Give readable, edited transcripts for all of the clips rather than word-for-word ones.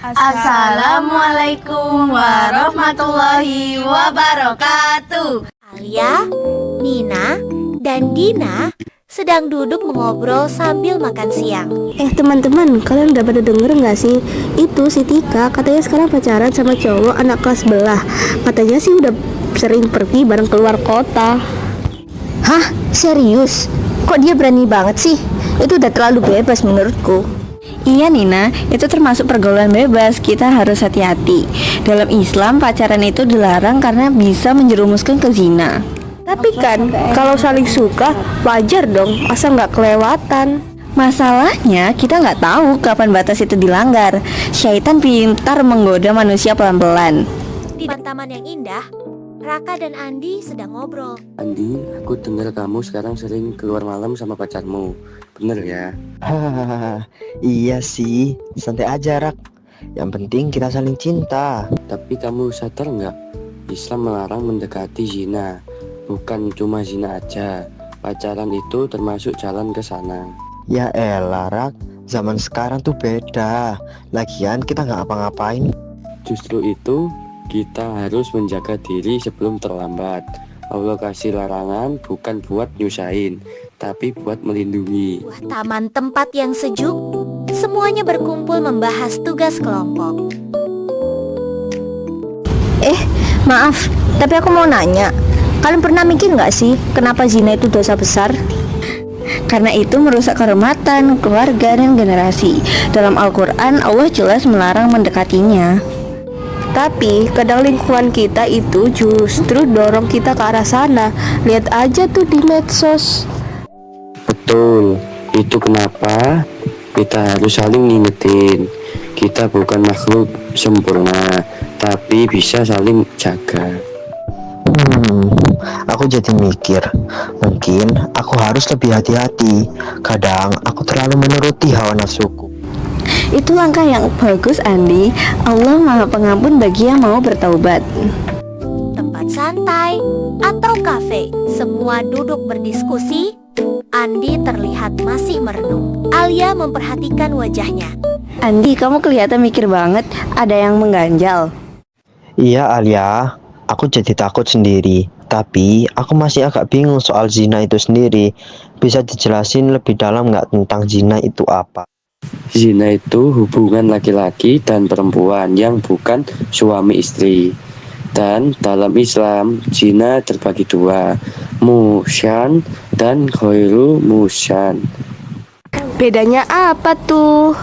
Assalamualaikum warahmatullahi wabarakatuh. Alia, Nina, dan Dina sedang duduk mengobrol sambil makan siang. Teman-teman, kalian udah pada denger nggak sih? Itu si Tika katanya sekarang pacaran sama cowok anak kelas sebelah. Katanya sih udah sering pergi bareng keluar kota. Hah? Serius? Kok dia berani banget sih? Itu udah terlalu bebas menurutku. Iya Nina, itu termasuk pergaulan bebas, kita harus hati-hati. Dalam Islam, pacaran itu dilarang karena bisa menjerumuskan ke zina. Tapi kan, kalau saling suka, wajar dong, masa nggak kelewatan. Masalahnya, kita nggak tahu kapan batas itu dilanggar. Syaitan pintar menggoda manusia pelan-pelan. Di taman yang indah, Raka dan Andi sedang ngobrol. Andi, aku dengar kamu sekarang sering keluar malam sama pacarmu. Bener ya? Hahaha, iya sih, santai aja Rak. Yang penting kita saling cinta. Tapi kamu sadar nggak? Islam melarang mendekati zina. Bukan cuma zina aja. Pacaran itu termasuk jalan ke sana. Ya elah Rak, zaman sekarang tuh beda. Lagian kita nggak apa-ngapain. Justru itu kita harus menjaga diri sebelum terlambat. Allah kasih larangan bukan buat nyusahin, tapi buat melindungi. Taman tempat yang sejuk, semuanya berkumpul membahas tugas kelompok. Maaf, tapi aku mau nanya. Kalian pernah mikir nggak sih kenapa zina itu dosa besar? Karena itu merusak kehormatan, keluarga, dan generasi. Dalam Al-Quran, Allah jelas melarang mendekatinya. Tapi kadang lingkungan kita itu justru dorong kita ke arah sana. Lihat aja tuh di medsos. Betul, itu kenapa kita harus saling ngingetin. Kita bukan makhluk sempurna, tapi bisa saling jaga. Aku jadi mikir, mungkin aku harus lebih hati-hati. Kadang aku terlalu menuruti hawa nafsuku. Itu langkah yang bagus, Andi. Allah Maha Pengampun bagi yang mau bertaubat. Tempat santai atau kafe, semua duduk berdiskusi. Andi terlihat masih merenung. Alia memperhatikan wajahnya. Andi, kamu kelihatan mikir banget. Ada yang mengganjal. Iya Alia, aku jadi takut sendiri. Tapi aku masih agak bingung soal zina itu sendiri. Bisa dijelasin lebih dalam nggak tentang zina itu apa? Zina itu hubungan laki-laki dan perempuan yang bukan suami istri. Dan dalam Islam, zina terbagi dua, musyan dan ghairu musyan. Bedanya apa tuh?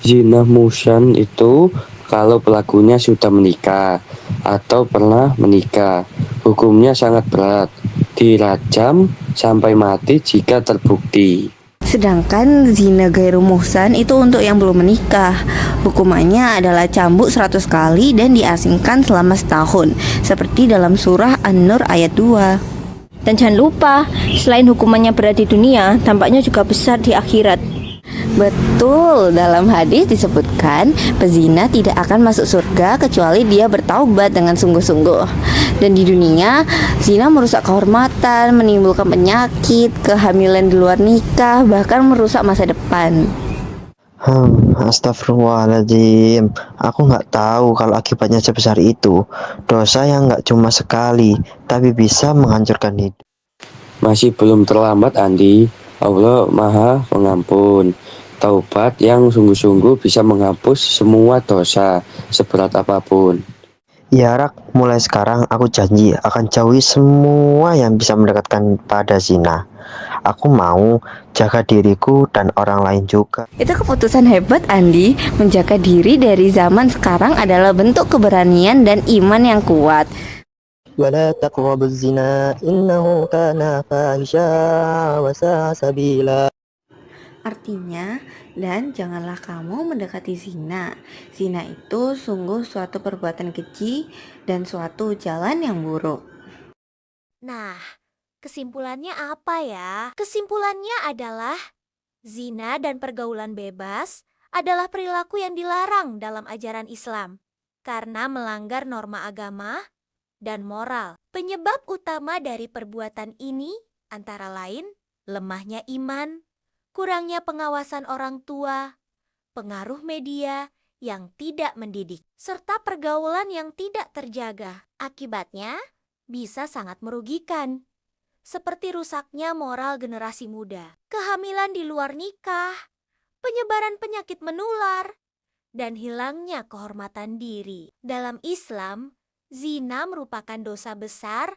Zina musyan itu kalau pelakunya sudah menikah atau pernah menikah. Hukumnya sangat berat, dirajam sampai mati jika terbukti. Sedangkan zina ghairu muhsan itu untuk yang belum menikah. Hukumannya adalah cambuk 100 kali dan diasingkan selama setahun, seperti dalam surah An-Nur ayat 2. Dan jangan lupa, selain hukumannya berat di dunia, dampaknya juga besar di akhirat. Betul, dalam hadis disebutkan pezina tidak akan masuk surga kecuali dia bertaubat dengan sungguh-sungguh. Dan di dunia, zina merusak kehormatan, menimbulkan penyakit, kehamilan di luar nikah, bahkan merusak masa depan. Astagfirullahaladzim. Aku nggak tahu kalau akibatnya sebesar itu. Dosa yang nggak cuma sekali, tapi bisa menghancurkan hidup. Masih belum terlambat, Andi. Allah Maha Pengampun. Taubat yang sungguh-sungguh bisa menghapus semua dosa seberat apapun. Ya Rak, mulai sekarang aku janji akan jauhi semua yang bisa mendekatkan pada zina. Aku mau jaga diriku dan orang lain juga. Itu keputusan hebat, Andi. Menjaga diri dari zaman sekarang adalah bentuk keberanian dan iman yang kuat. Wala taqrabuz zina innahu kana fahisha wa sa'a sabila. Artinya, dan janganlah kamu mendekati zina. Zina itu sungguh suatu perbuatan keji dan suatu jalan yang buruk. Nah, kesimpulannya apa ya? Kesimpulannya adalah zina dan pergaulan bebas adalah perilaku yang dilarang dalam ajaran Islam karena melanggar norma agama dan moral. Penyebab utama dari perbuatan ini antara lain lemahnya iman, kurangnya pengawasan orang tua, pengaruh media yang tidak mendidik, serta pergaulan yang tidak terjaga. Akibatnya bisa sangat merugikan, seperti rusaknya moral generasi muda, kehamilan di luar nikah, penyebaran penyakit menular, dan hilangnya kehormatan diri. Dalam Islam, zina merupakan dosa besar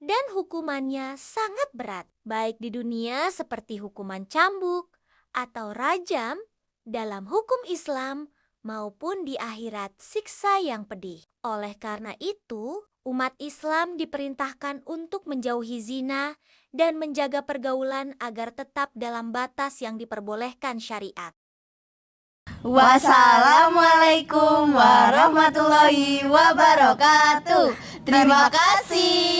dan hukumannya sangat berat, baik di dunia seperti hukuman cambuk atau rajam dalam hukum Islam maupun di akhirat siksa yang pedih. Oleh karena itu, umat Islam diperintahkan untuk menjauhi zina dan menjaga pergaulan agar tetap dalam batas yang diperbolehkan syariat. Wassalamualaikum warahmatullahi wabarakatuh. Terima kasih.